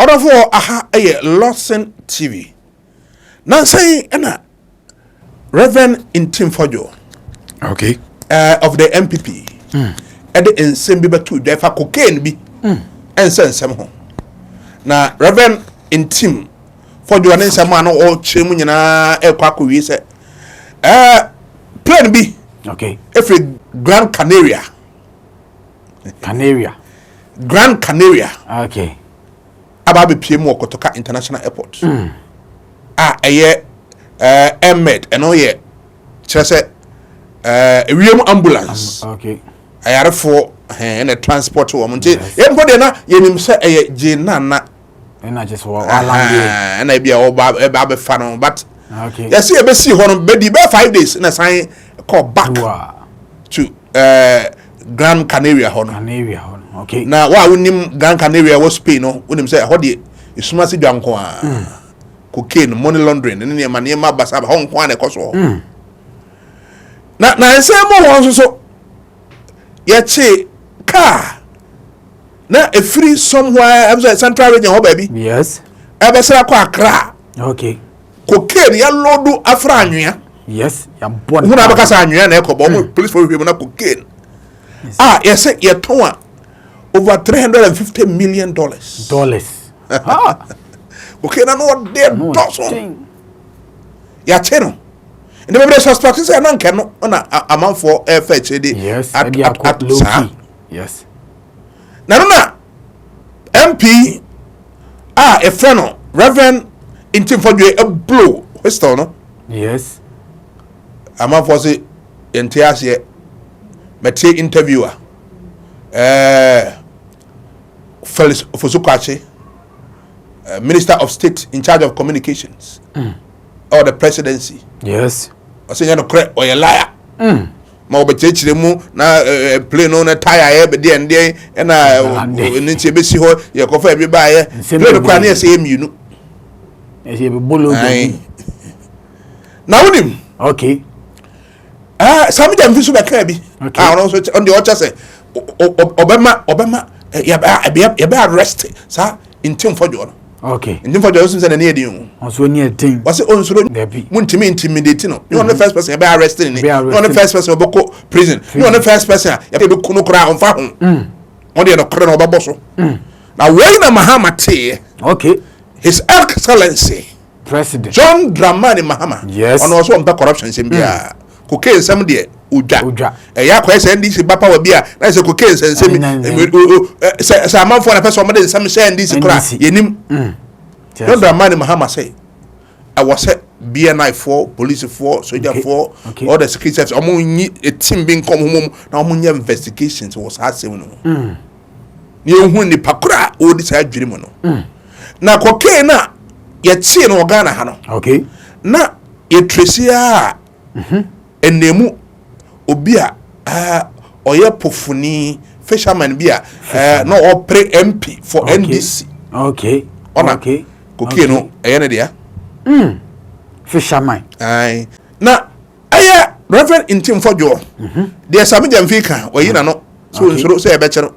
Order for aha Lawson TV. Now say Reverend Ntim Fordjour. Okay. Of the MPP. And the ensemble be to the C0caine be. And send some home. Now Reverend Ntim Fordjour and some man all chimney na Kwakye say. Plan B. Okay. Every Grand Canaria. Grand Canaria. Okay. Ababe PM Kotoka International Airport. Emmed and oh yeah. Chese Real ambulance. Okay. I had for and a transport woman. Everybody na yenim say Jinana. And I just walk and I be a baby fan, but okay. You see a see one bed 5 days and I sign call back to Grand Canaria Okay. Now why wouldn't Grand Canaria was Spain no when him say how the smasi janko C0caine money laundering and then man ma basa Hong Kong e koso na say mo so ya che car na a free somewhere I'm central region baby yes abesra ko Accra okay C0caine ya lodu afra anwea yes ya bon hu na bakasa anwea na ekobo police for him na C0caine yes ye ton over $350 million. Okay, now what they do? Ya cheno. And the suspect is an uncle on a amount for FHD. Yes, at low key. Yes. Now, MP, a friend, Reverend Ntim Fordjour, a blow. What's no? Yes. Amount for the entire Mete interviewer. Felix Ofosu Kwakye, Minister of State in charge of communications, or the presidency. Yes. I say you're not correct or you're a liar. Ma obechechire mu na plane on a tire be there and there and nti be si ho ye kofa be ba ye plane kwa na say emi nu. E say be bolo. Na wonim. Okay. Sami dem fisu be ka bi. On so on the other say obema ya be arrest sa Ntim Fordjour. Okay. Ntim Fordjour so say na near din. Onso near thing. Was it on so muntimi intimidate no. You on the first person be arrested ni. You on the first person be go prison. You on the first person ya be kunu kra on fa ho. On dey no kra no ba so. Now when na Mahama te. Okay. His Excellency President John Dramani Mahama. Yes. On also on corruption sim bia. C0caine sem de udwa. Ya kwa NDC bapa wa bia na se C0caine sem se amanfo na person mo de sem se NDC kra yenim. John Dramani Mahama say I was BNI for police for soldier for all the security services omo a team being come home na omo nya investigations was hard no. Ni ohun ni pakura o di sa adwiri mo no. Na C0caine na ye tie no Ghana ha no. Okay. Na ye trace a enemu obi a oye pofuni fisherman bi a no opre MP for NDC. Okay. Okay. C0caine no eyene dia. Fisherman. Aye. Na aya Reverend Ntim Fordjour. There some dem fika oyi na no. So say e be kire.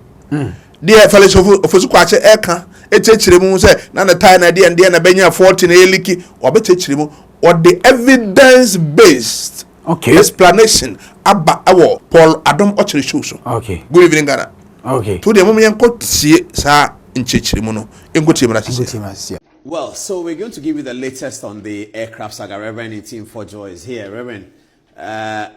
There Felix Ofosu Kwakye eka etechire mu say na na tie na dia na benya 40 na eliki obetechire mu or the evidence based explanation aba awo Paul Adam Ochire show so. Okay. Good evening Ghana. Okay. To the moment yanko tie sa nchechire mu no engotie mra sisi. Well, so we're going to give you the latest on the aircraft saga. Reverend Ntim Fordjour is here. Reverend,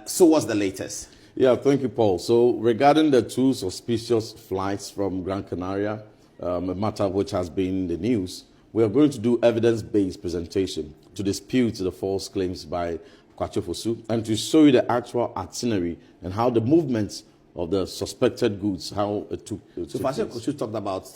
so what's the latest? Yeah, thank you, Paul. So regarding the two suspicious flights from Gran Canaria, a matter which has been in the news, we are going to do evidence-based presentation to dispute the false claims by Kwakye Ofosu and to show you the actual itinerary and how the movements of the suspected goods, how it took. So Kwakye Ofosu talked about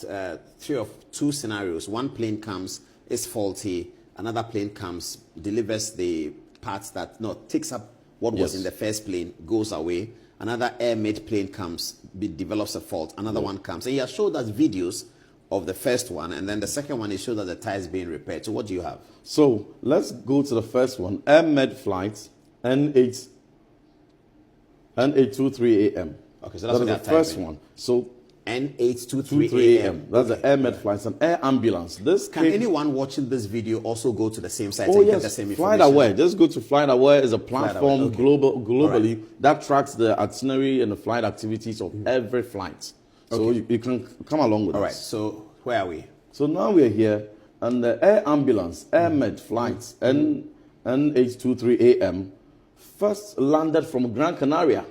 two scenarios. One plane comes, is faulty. Another plane comes, delivers the parts that takes up what was in the first plane, goes away. Another air-made plane comes, develops a fault. Another one comes. And he has showed us videos of the first one, and then the second one, he showed that the tire is being repaired. So what do you have? So let's go to the first one. Air-made flight, N823 AM. Okay, so that's the first one. So N823 AM. That's the Air Med flight. It's an air ambulance. Can anyone watching this video also go to the same site and get the same information? FlightAware. Just go to FlightAware. It's a platform globally that tracks the itinerary and the flight activities of every flight. So you can come along with us. All right. So where are we? So now we're here, and the air ambulance, Air Med flights, N823 AM, first landed from Gran Canaria.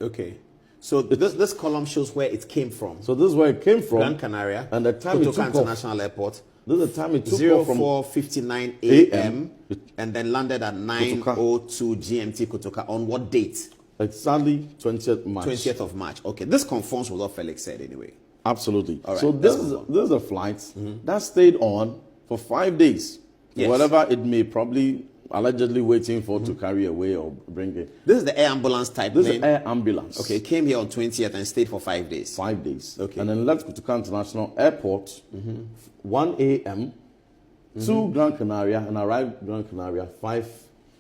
Okay. So this column shows where it came from. So this is where it came from. Gran Canaria. And the time it took International Airport. This is the time it took 04:59 AM and then landed at 9:02 GMT Kotoka. On what date? Exactly 20th March. 20th of March. Okay. This conforms with what Felix said anyway. Absolutely. All right. So this is a flight that stayed on for 5 days. Yes. Whatever it may probably allegedly waiting for to carry away or bring it. This is the air ambulance type This plane. is air ambulance. Okay, it came here on 20th and stayed for 5 days. 5 days. Okay. And then left Kotoka International Airport 1 a.m. to Gran Canaria and arrived Gran Canaria 5.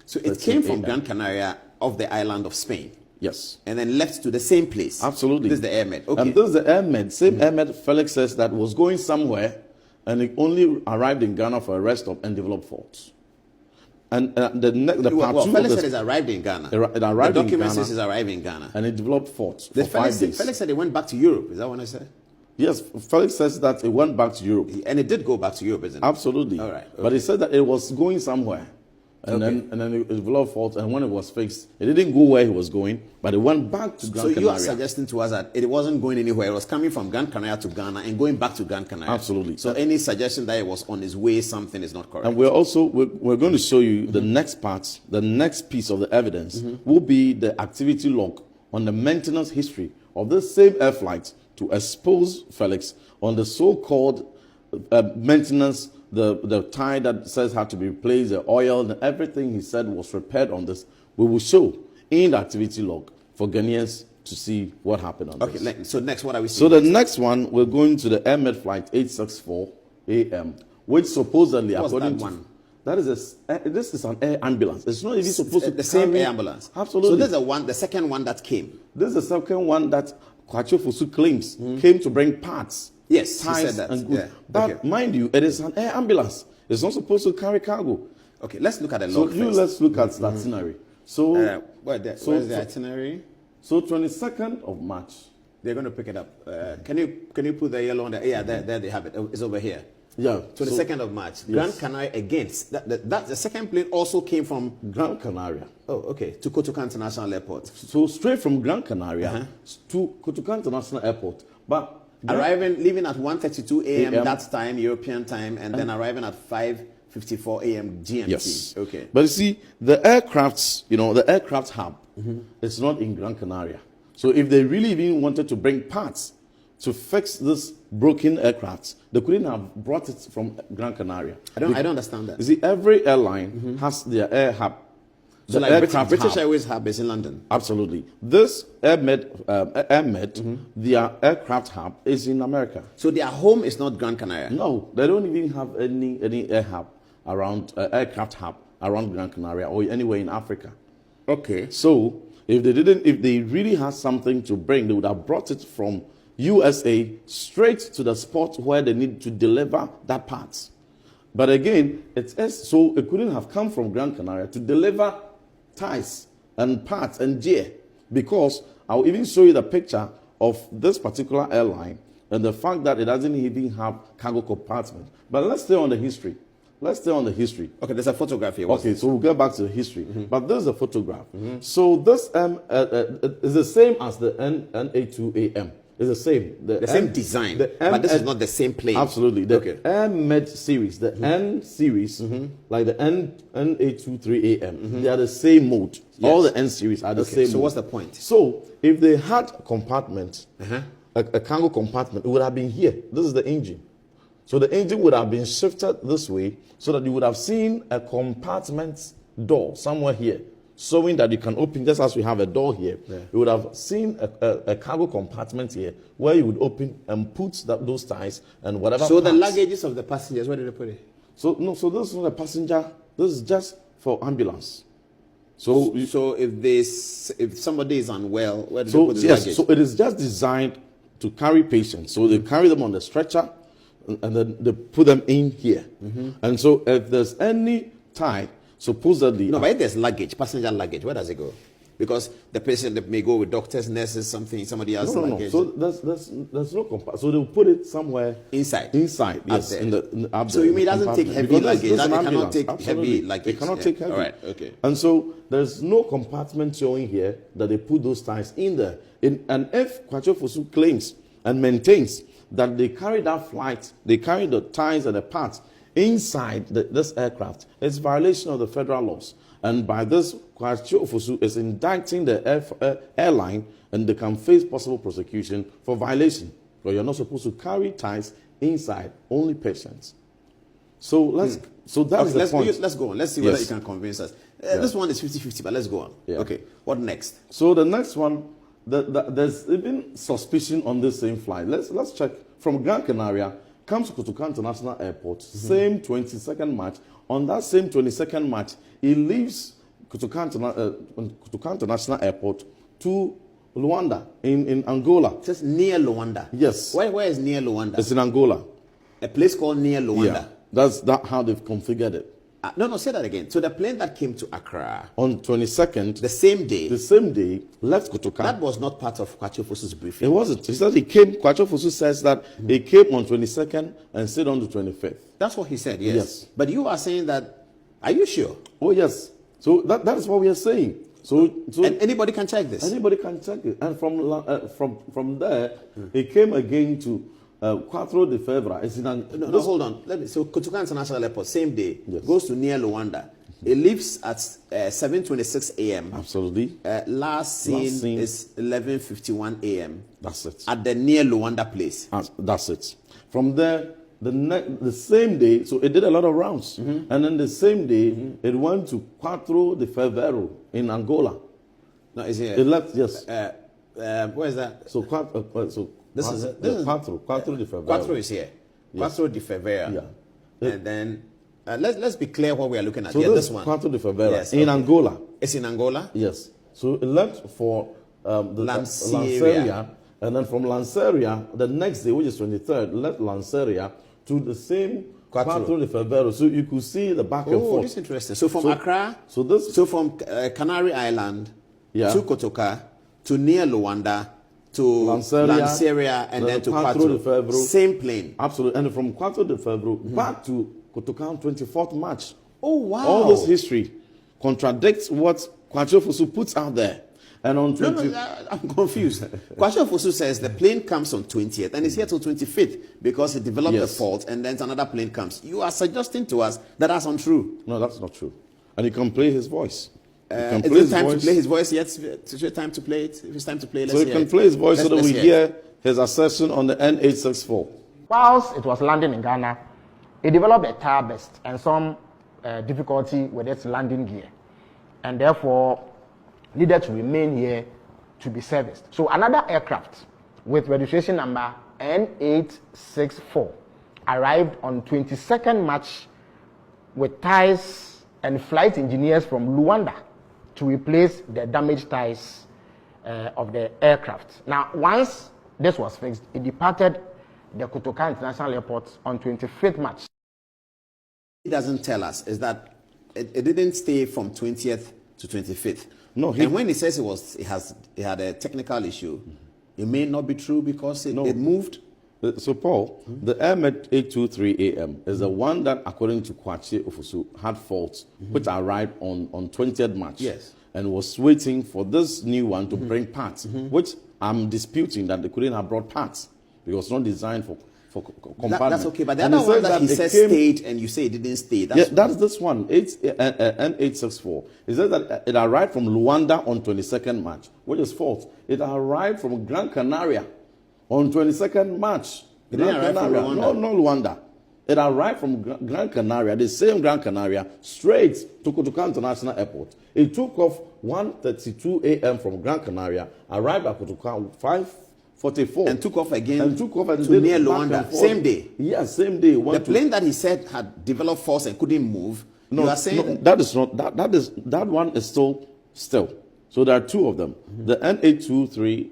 So it came from Gran Canaria of the island of Spain. Yes. And then left to the same place. Absolutely. This is the Air Med. Okay. And this is the Air Med. Same Air Med, Felix says that was going somewhere and it only arrived in Ghana for a rest stop and developed faults. And the part two Felix said it arrived in Ghana. It arrived the in document Ghana. says it arrived in Ghana. And it developed faults for 5 days. Felix said it went back to Europe. Is that what I said? Yes, Felix says that it went back to Europe. And it did go back to Europe, isn't it? Absolutely. All right. Okay. But he said that it was going somewhere. And then it developed faults. And when it was fixed, it didn't go where he was going, but it went back to Gran Canaria. So you are suggesting to us that it wasn't going anywhere. It was coming from Gran Canaria to Ghana and going back to Gran Canaria. Absolutely. So any suggestion that it was on its way, something is not correct. And we're going to show you the next part, the next piece of the evidence will be the activity log on the maintenance history of this same air flight to expose Felix on the so-called maintenance, the tie that says had to be replaced, the oil, and everything he said was repaired on this. We will show in the activity log for Ghanaians to see what happened on this. Okay, so next, what are we So seeing? the next one, we're going to the Air Med flight 864 AM, which supposedly, What's according that to one? that is this is an air ambulance. It's not even supposed to the same carry- air ambulance. Absolutely. So this is the second one that came. This is the second one that Kwakye Ofosu claims came to bring parts. Yes, he ties said that. and goods. Yeah. But Okay. mind you, it is an air ambulance. It's not supposed to carry cargo. Okay, let's look at the So log first. let's look at the itinerary. So, Where's the itinerary? so 22nd of March. They're going to pick it up. Can you put the yellow on there? Yeah, there they have it. It's over here. Yeah. 22nd of March. Gran Canaria against that the second plane also came from. Gran Canaria. Oh, okay. To Kotoka International Airport. So straight from Gran Canaria to Kotoka International Airport. But Leaving at 1:32 a.m. AM. that time, European time, and then arriving at 5:54 a.m. GMT. yes. Okay. But you see, the aircraft hub is not in Gran Canaria. So if they really even wanted to bring parts to fix this broken aircraft, they couldn't have brought it from Gran Canaria. I don't understand that. You see, every airline has their air hub. So The like aircraft British hub. Airways hub is in London. Absolutely. This Air Med, their aircraft hub is in America. So their home is not Gran Canaria. No, they don't even have any air hub around aircraft hub around Gran Canaria or anywhere in Africa. Okay. So if they really had something to bring, they would have brought it from USA straight to the spot where they need to deliver that part. But again, so it couldn't have come from Gran Canaria to deliver ties and parts and gear, because I'll even show you the picture of this particular airline and the fact that it doesn't even have cargo compartment. But let's stay on the history. Okay, there's a photograph here. Okay, so we'll get back to the history. But this is a photograph. So this is the same as the N823AM. It's the same. The same design, but this is not the same plane. Absolutely. The Air Med series, the N series, like the N823AM, they are the same mode. Yes. All the N series are the same So mode. what's the point? So if they had a compartment, a cargo compartment, it would have been here. This is the engine. So the engine would have been shifted this way so that you would have seen a compartment door somewhere here, showing that you can open, just as we have a door here. You would have seen a cargo compartment here where you would open and put those ties and whatever. So the parts. luggages of the passengers, where did they put it? So this is not a passenger. This is just for ambulance. So if somebody is unwell, where do they put the luggage? So it is just designed to carry patients. So they carry them on the stretcher, and then they put them in here. And so if there's any tie, supposedly... No, but if there's luggage, passenger luggage, where does it go? Because the patient may go with doctors, nurses, somebody else. No. So there's no compartment. So they'll put it somewhere inside. Inside, yes. In the so you mean it doesn't take heavy luggage? It cannot take heavy luggage. It cannot take heavy. All right. Okay. And so there's no compartment showing here that they put those ties in there. And if Kwakye Ofosu claims and maintains that they carry that flight, they carry the ties and the parts inside this aircraft, it's violation of the federal laws. And by this, Kwakye Ofosu is indicting the airline, and they can face possible prosecution for violation. But you're not supposed to carry ties inside, only patients. So that's the point. Let's go on. Let's see whether you can convince us. This one is 50-50, but let's go on. Yeah. Okay, what next? So the next one, there's even suspicion on this same flight. Let's check. From Gran Canaria, comes to Kotoka International Airport, same 22nd March. On that same 22nd March, he leaves Kotoka International Airport to Luanda in Angola. Just near Luanda? Yes. Where is near Luanda? It's in Angola. A place called near Luanda? Yeah. That's how they've configured it. No, say that again. So the plane that came to Accra on 22nd, the same day, left Kotoka. That was not part of Kwakye Ofosu's briefing. It wasn't. He said Kwakye Ofosu says that he came on 22nd and stayed on the 25th. That's what he said, yes. But you are saying that, are you sure? Oh, yes. So that is what we are saying. So and anybody can check this? Anybody can check it. And from there, he came again to 4 de February. No, hold on. So Kotoka International Airport, same day, goes to near Luanda. It leaves at 7:26 a.m. Absolutely. Last seen is 11:51 a.m. That's it. At the near Luanda place. That's it. From there, the same day, so it did a lot of rounds. And then the same day, it went to 4 de Fevereiro in Angola. No, is it? It left, yes. Where is that? So, this is 4 de Fevereiro. 4 is here. Yes. 4 de Fevereiro. Yeah. And then let's be clear what we are looking at. So this one. 4 de Fevereiro in Angola. It's in Angola? Yes. So it left for the Lanceria. And then from Lanceria, the next day, which is 23rd, left Lanceria to the same 4 de Fevereiro. So you could see the back and forth. Oh, this is interesting. So from Accra, so from Canary Island to Kotoka, to near Luanda, to Lanceria, and then to 4 de Fevereiro. Same plane. Absolutely. And from 4 de Fevereiro back to Kotoka on 24th March. Oh, wow. All this history contradicts what Kwakye Ofosu puts out there. And on 20... No, I'm confused. Kwakye Ofosu says the plane comes on 20th and it's here till 25th because it developed a fault and then another plane comes. You are suggesting to us that that's untrue. No, that's not true. And you can play his voice. Is it time to play his voice yet? Is it time to play it? If it's time to play, let's hear it. So you can play his voice so that we hear his assertion on the N864. Whilst it was landing in Ghana, it developed a tire burst and some difficulty with its landing gear, and therefore needed to remain here to be serviced. So another aircraft with registration number N864 arrived on 22nd March with ties and flight engineers from Luanda to replace the damaged ties of the aircraft. Now, once this was fixed, it departed the Kotoka International Airport on 25th March. It doesn't tell us is that it didn't stay from 20th to 25th. No, and when he says it had a technical issue, it may not be true because it moved. So, Paul, the Airmed 823 AM is the one that, according to Kwakye Ofosu, had faults, which arrived on 20th March. Yes. And was waiting for this new one to bring parts, which I'm disputing that they couldn't have brought parts because it's not designed for compartment. That's okay, but the other one that he says stayed and you say it didn't stay. That's this one, N864. It says that it arrived from Luanda on 22nd March, which is false. It arrived from Gran Canaria on 22nd March. It didn't arrive from Luanda? No, Luanda. It arrived from Gran Canaria, the same Gran Canaria, straight to Kotoka International Airport. It took off 1:32 a.m. from Gran Canaria, arrived at Kotoka 5:44. And took off again to near Luanda. Same day? Yes, same day. The plane that he said had developed force and couldn't move, you are saying? That is not. That one is still. So there are two of them. The N823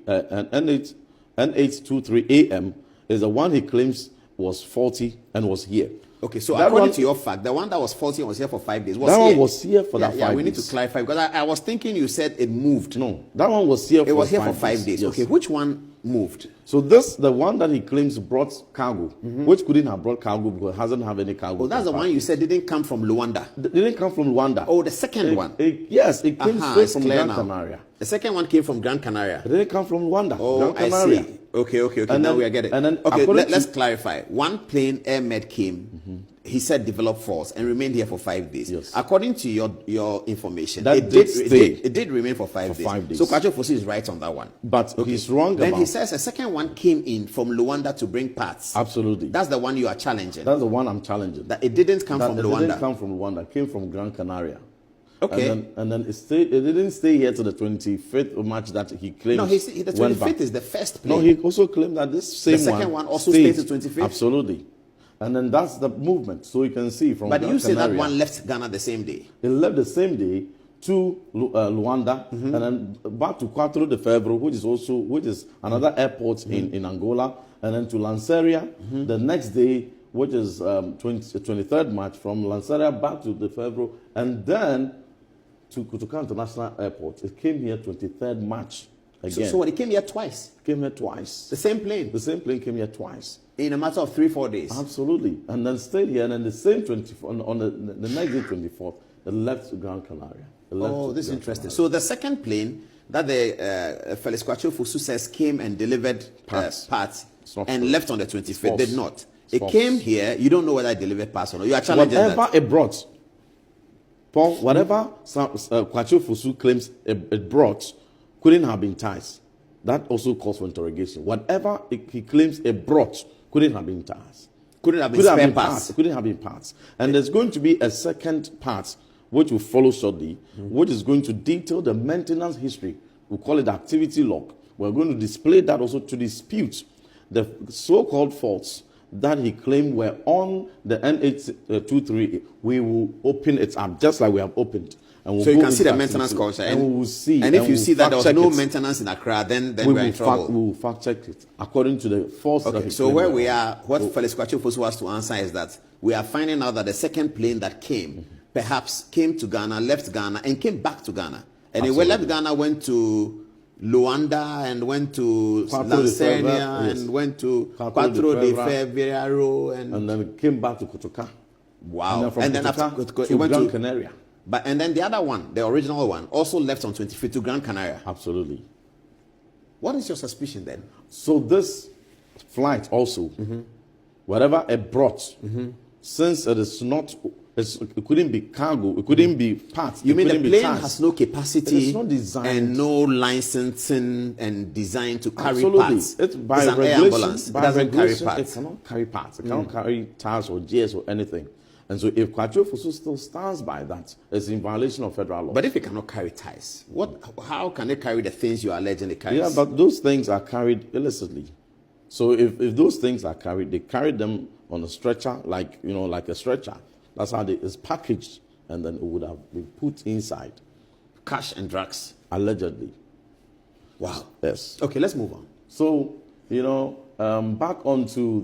and N823 AM is the one he claims was faulty and was here. Okay, so that according one, to your fact, the one that was faulty and was here for 5 days that one was here for that 5 days. Yeah, we need to clarify because I was thinking you said it moved. No, that one was here. It was here for 5 days. Yes. Okay, which one moved? So the one that he claims brought cargo, which couldn't have brought cargo because it hasn't have any cargo. Oh, that's the one you said didn't come from Luanda. Didn't come from Luanda. Oh, the second one. Yes, it came straight from Gran Canaria. The second one came from Gran Canaria. It didn't come from Luanda. Oh, Gran Canaria. I see. Okay. And now then, we are getting it. And then, okay, let's clarify. One plane, Air Med came. He said developed faults and remained here for 5 days. Yes. According to your information, that it did remain for 5 days. 5 days. So Kwakye Ofosu is right on that one. But he's wrong then about. He says a second one came in from Luanda to bring parts. Absolutely. That's the one you are challenging. That's the one I'm challenging. That it didn't come from Luanda. It didn't come from Luanda. It came from Gran Canaria. Okay. And then it didn't stay here to the 25th of March that he claimed. No, the 25th is the first plane. No, he also claimed that this same one. The second one also stayed to 25th? Absolutely. And then that's the movement. So you can see from But Gran you say Canaria, that one left Ghana the same day. It left the same day to Luanda and then back to 4 de Fevereiro, which is another airport in Angola, and then to Lanseria the next day, which is 23rd March, from Lanseria back to de Fevereiro, and then to Kotoka International Airport. It came here 23rd March again. So it came here twice? It came here twice. The same plane? The same plane came here twice. In a matter of 3-4 days? Absolutely. And then stayed here, and then the same 24, on the next day, 24th, it left Gran Canaria. This is interesting. So the second plane that the Felix Kwakye Ofosu says came and delivered parts and left on the 25th, did not. It came here, you don't know whether it delivered parts or not. You are challenging whatever that. It brought, Paul, whatever Kwakye Ofosu claims it brought couldn't have been ties. That also calls for interrogation. Whatever he claims it brought couldn't have been ties. Couldn't have been spare parts. Couldn't have been parts. And there's going to be a second part which will follow shortly, which is going to detail the maintenance history. We call it the activity log. We're going to display that also to dispute the so-called faults that he claimed were on the N823. We will open it up just like we have opened. And we'll so you can see the maintenance culture. And we will see. And if you see that there was no maintenance in Accra, then we're in trouble. We will fact check it according to the false. Okay, so where we are, what Felix Kwakye Ofosu has to answer is that we are finding out that the second plane that came, perhaps came to Ghana, left Ghana, and came back to Ghana. And when left Ghana, went to Luanda and went to Lanseria and went to 4 de Fevereiro and then came back to Kotoka. Wow. And then after Kotoka, he went to Gran Canaria. And then the other one, the original one, also left on 25th to Gran Canaria. Absolutely. What is your suspicion then? So this flight also, whatever it brought, since it is not, it couldn't be cargo, it couldn't be parts. You mean the plane has no capacity it is not designed, and no licensing and design to carry absolutely. Parts? It's by an air ambulance. It doesn't carry parts. It cannot carry parts. It cannot carry tires or gears or anything. And so if Kwakye Ofosu still stands by that, it's in violation of federal law. But if it cannot carry ties, how can it carry the things you are alleging it carries? Yeah, but those things are carried illicitly. So if those things are carried, they carry them on a stretcher, like a stretcher. That's how it's packaged, and then it would have been put inside. Cash and drugs. Allegedly. Wow. Yes. Okay, let's move on. So, back onto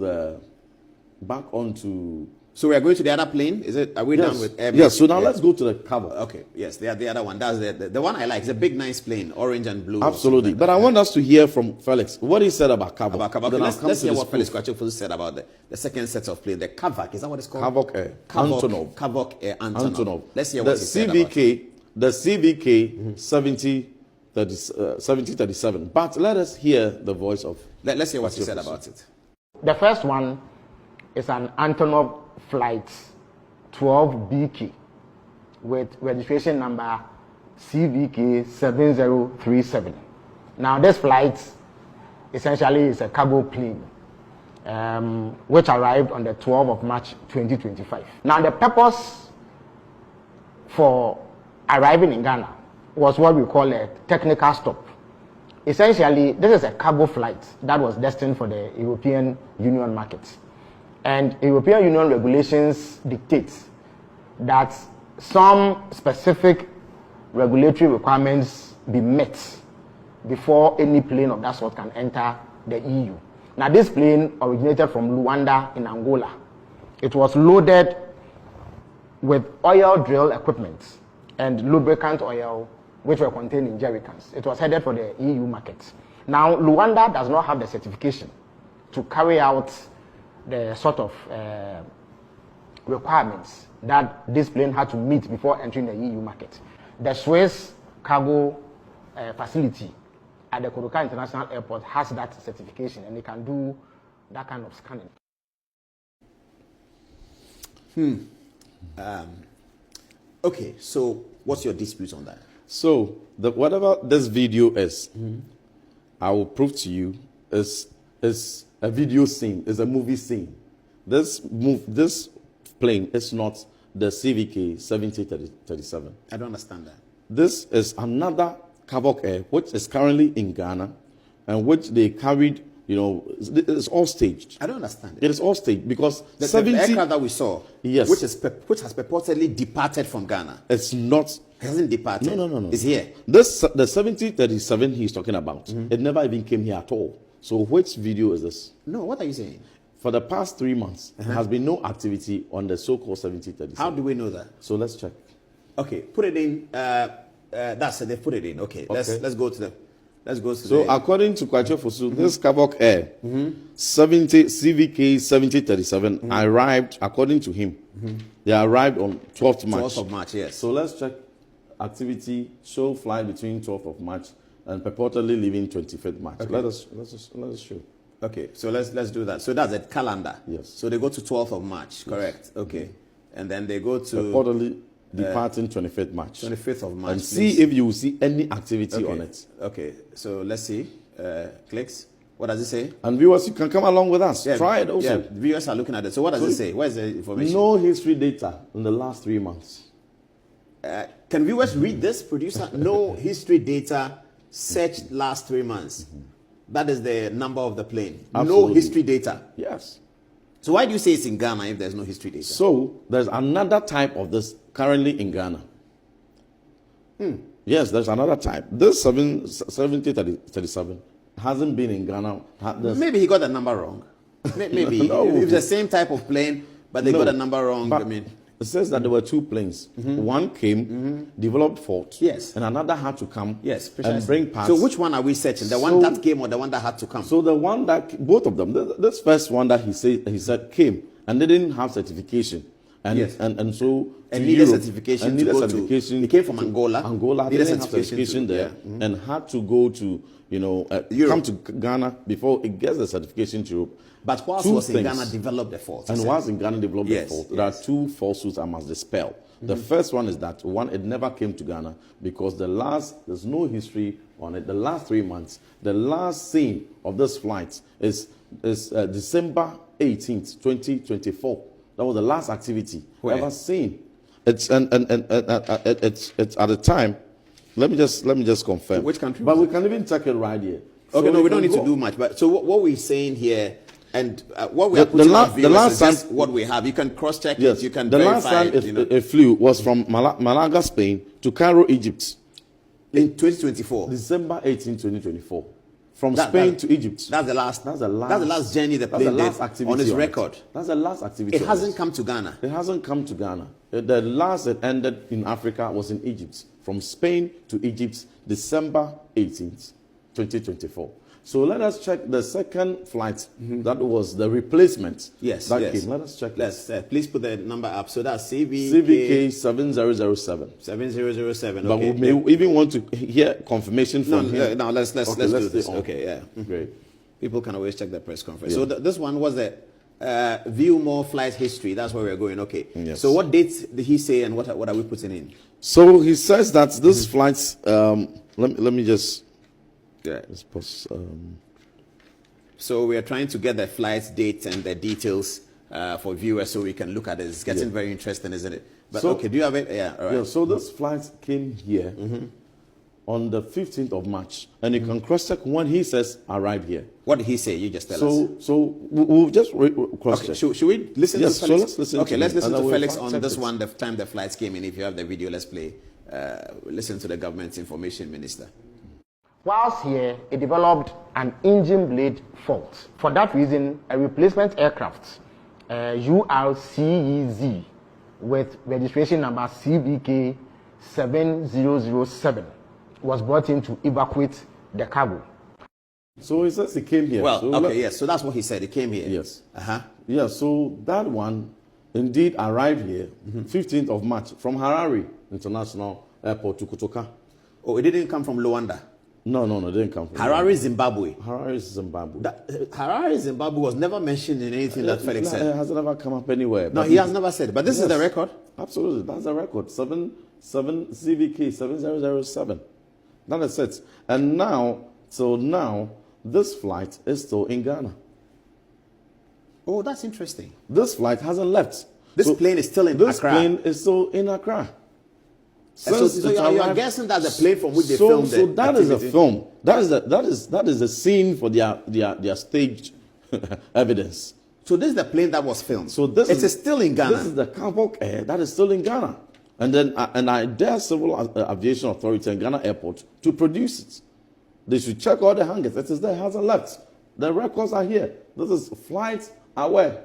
So we are going to the other plane. Are we done with air? Yes. So now let's go to the cover. Okay. Yes, the other one. That's the one I like. It's a big, nice plane, orange and blue. Absolutely. But I want us to hear from Felix what he said about Kavok. Okay, let's hear what Felix Kwakye Ofosu said about the second set of plane, the Kavak. Is that what it's called? Kavok Air. Antonov. Kavok Air Antonov. Let's hear what he said about it. The CVK 7037. But let us hear the voice of. Let's hear what he said about it. The first one is an Antonov Flight 12BK with registration number CVK 7037. Now this flight essentially is a cargo plane which arrived on the 12th of March 2025. Now the purpose for arriving in Ghana was what we call a technical stop. Essentially, this is a cargo flight that was destined for the European Union market. And European Union regulations dictate that some specific regulatory requirements be met before any plane of that sort can enter the EU. Now, this plane originated from Luanda in Angola. It was loaded with oil drill equipment and lubricant oil, which were contained in jerry cans. It was headed for the EU market. Now, Luanda does not have the certification to carry out the sort of requirements that this plane had to meet before entering the EU market. The Swiss cargo facility at the Kodoka International Airport has that certification, and they can do that kind of scanning. Okay, so what's your dispute on that? So whatever this video is, I will prove to you is a video scene, is a movie scene. This plane is not the CVK 7037. I don't understand that. This is another Kwakye which is currently in Ghana, and which they carried. It's all staged. I don't understand. It is all staged because the 70 aircraft that we saw, yes, which has purportedly departed from Ghana. It's not. Hasn't departed. No. It's here. The 7037 he's talking about, it never even came here at all. So which video is this? No, what are you saying? For the past 3 months, there has been no activity on the so-called 7037. How do we know that? So let's check. Okay, put it in. That's it. They put it in. Okay, let's go to the. Let's go to so the. According to Kwakye Ofosu, this Kwakye 70 CVK 7037 arrived. According to him, they arrived on 12th March. 12th of March, yes. So let's check activity. Show flight between 12th of March and purportedly leaving 25th March. Okay. Let us show. Okay, so let's do that. So that's a calendar. Yes. So they go to 12th of March, correct? Yes. Okay, and then they go to purportedly departing 25th March. 25th of March. And see if you will see any activity on it. Okay, so let's see. Clicks. What does it say? And viewers, you can come along with us. Yeah, try it also. Yeah, viewers are looking at it. So what does it say? Where's the information? No history data in the last 3 months. Can viewers read this, producer? No history data searched last 3 months. That is the number of the plane. Absolutely. No history data. Yes. So why do you say it's in Ghana if there's no history data? So there's another type of this currently in Ghana. Yes, there's another type. This 7037 hasn't been in Ghana. Maybe he got the number wrong. Maybe. No. It's the same type of plane, but they got the number wrong. But it says that there were 2 planes. One came, developed fault. Yes. And another had to come precisely. and bring parts. So which one are we searching? The one that came or the one that had to come? So the one that, both of them, this first one that he said came and they didn't have certification. And, yes. and so needed certification. And to needed go certification. He came from Angola. Angola needed didn't have certification there and had to go to, come to Ghana before it gets the certification to Europe. But whilst was in Ghana, developed the fault. And whilst in Ghana developed the fault, there are 2 falsehoods I must dispel. The first one is that, one, it never came to Ghana because there's no history on it. The last 3 months, the last scene of this flight is December 18th, 2024. That was the last activity ever seen. It's it's at the time. Let me just confirm. Which country? But we can even check it right here. Okay, no, we don't need to do much. But so what we're saying here, and what we are putting the last time, what we have, you can cross-check it. You can verify last time it flew was from Malaga, Spain, to Cairo, Egypt, in 2024, December 18, 2024. From Spain to Egypt. That's the last journey the plane did on its record. That's the last activity. It hasn't come to Ghana. It hasn't come to Ghana. The last it ended in Africa was in Egypt. From Spain to Egypt, December 18th, 2024. So let us check the second flight. That was the replacement. Yes, that came. Let us check. Please put the number up. So that's CVK 7007. 7007. But we may even want to hear confirmation from him. No, let's do this. Okay, yeah. Great. People can always check the press conference. Yeah. So this one was the view more flight history. That's where we're going. Okay. Yes. So what dates did he say, and what are we putting in? So he says that this flights. Let me just. Yeah. So we are trying to get the flight dates and the details for viewers so we can look at it. It's getting very interesting, isn't it? But okay, do you have it? Yeah, all right. Yeah, so this flight came here on the 15th of March. And you can cross-check when he says arrive here. What did he say? You just tell us. So we'll just cross-check. Okay, should we listen to Felix? So let's listen okay, let's listen to Felix on this it. one, the time the flights came in. If you have the video, let's play. Listen to the government's information minister. Whilst here, it developed an engine blade fault. For that reason, a replacement aircraft, URCEZ, with registration number CBK 7007, was brought in to evacuate the cargo. So he says he came here. Well, so okay, yes. So that's what he said. He came here. Yes. Yeah, so that one indeed arrived here 15th of March from Harare International Airport to Kotoka. Oh, it didn't come from Luanda? No, it didn't come from Harare, Zimbabwe. Harare, Zimbabwe. Harare, Zimbabwe was never mentioned in anything that Felix said. It has never come up anywhere. No, he has never said it. But this is the record? Absolutely, that's the record. CVK 7007. That is it. And now, this flight is still in Ghana. Oh, that's interesting. This flight hasn't left. This plane is still in Accra. This plane is still in Accra. So you're guessing that's the plane from which they filmed it. So that is a film. That is the scene for their staged evidence. So this is the plane that was filmed. So this is still in Ghana. This is the Kwakye Air that is still in Ghana. And then I dare Civil Aviation Authority and Ghana Airport to produce it. They should check all the hangars. It is there, hasn't left. The records are here. This is flight aware.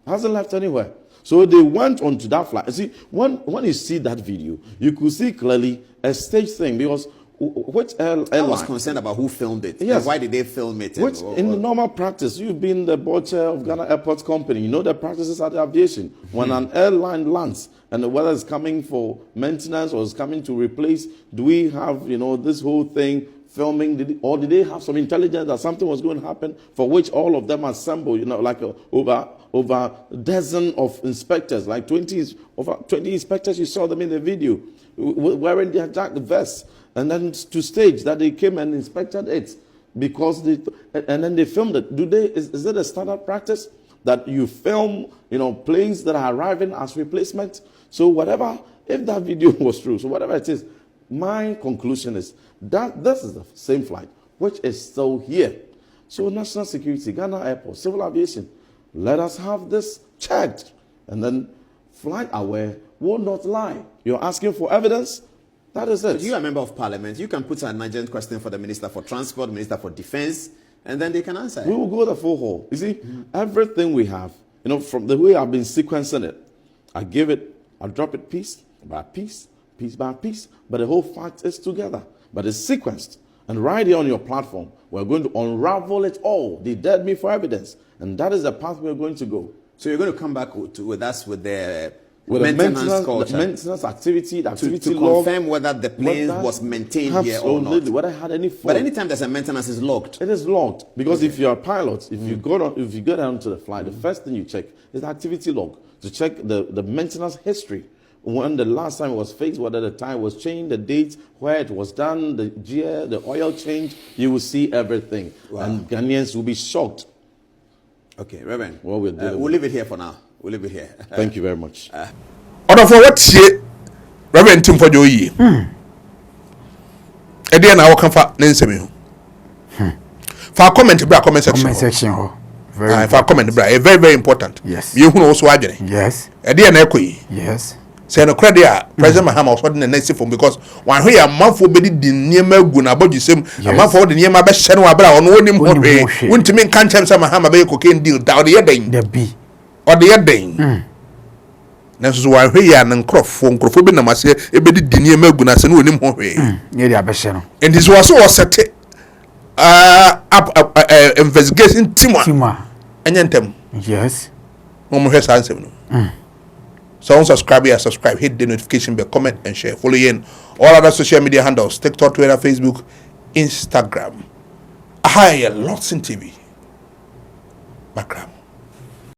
Hasn't left anywhere. So they went onto that flight. You see, when you see that video, you could see clearly a stage thing because which airline? I was concerned about who filmed it. Yes. And why did they film it? Which, in the normal practice, you've been the board chair of Ghana Airport Company. You know the practices at the aviation. When an airline lands, and whether it's coming for maintenance or it's coming to replace, do we have, this whole thing filming, or did they have some intelligence that something was going to happen for which all of them assembled, like over a dozen of inspectors, like over 20 inspectors, you saw them in the video, wearing their jacket vests, and then to stage that they came and inspected it, because and then they filmed it. Is it a standard practice that you film, planes that are arriving as replacement? So whatever, if that video was true, so whatever it is, my conclusion is that this is the same flight, which is still here. So national security, Ghana Airport, civil aviation, let us have this checked. And then flight aware will not lie. You're asking for evidence? That is it. But you are a member of parliament. You can put an urgent question for the Minister for Transport, Minister for Defense, and then they can answer it. We will go the full haul. You see, everything we have, from the way I've been sequencing it, I drop it piece by piece by piece, but the whole fact is together. But it's sequenced. And right here on your platform, we're going to unravel it all. They dared me for evidence. And that is the path we're going to go. So you're going to come back with us with the maintenance culture. The maintenance activity, the activity to log. confirm whether the plane was maintained here or not. Whether I had any fault. But anytime there's a maintenance, it's logged. It is logged. Because if you're a pilot, if you go down to the flight, the first thing you check is the activity log to check the maintenance history. When the last time it was fixed, whether the time was changed, the date, where it was done, the gear, the oil change, you will see everything. Wow. And Ghanaians will be shocked. Okay, Reverend. What we'll do. We'll leave it here for now. We'll leave it here. Thank you very much. Order for what's here, Reverend Ntim Fordjour. Ediana, I can for Ntim. For comment section. For comment, very, very important. Yes. You who also agony. Yes. Ediana, yes. Say no credit, President Mahama was holding the next phone because one way a month for be the near Melguna, but you seem a month for the near my best channel about on winning one way. Wouldn't to mean can't some Mahama be cocaine deal down the other the B or the other. This is why we are an uncrophobia, I say, a bit the near Melguna, and winning one way. Near the Abashano. And this was also set up investigation Tima and Ntim. Yes. Mom has answered. So subscribe, hit the notification bell, comment and share. Follow in all other social media handles, TikTok, Twitter, Facebook, Instagram. Lots in TV. Background.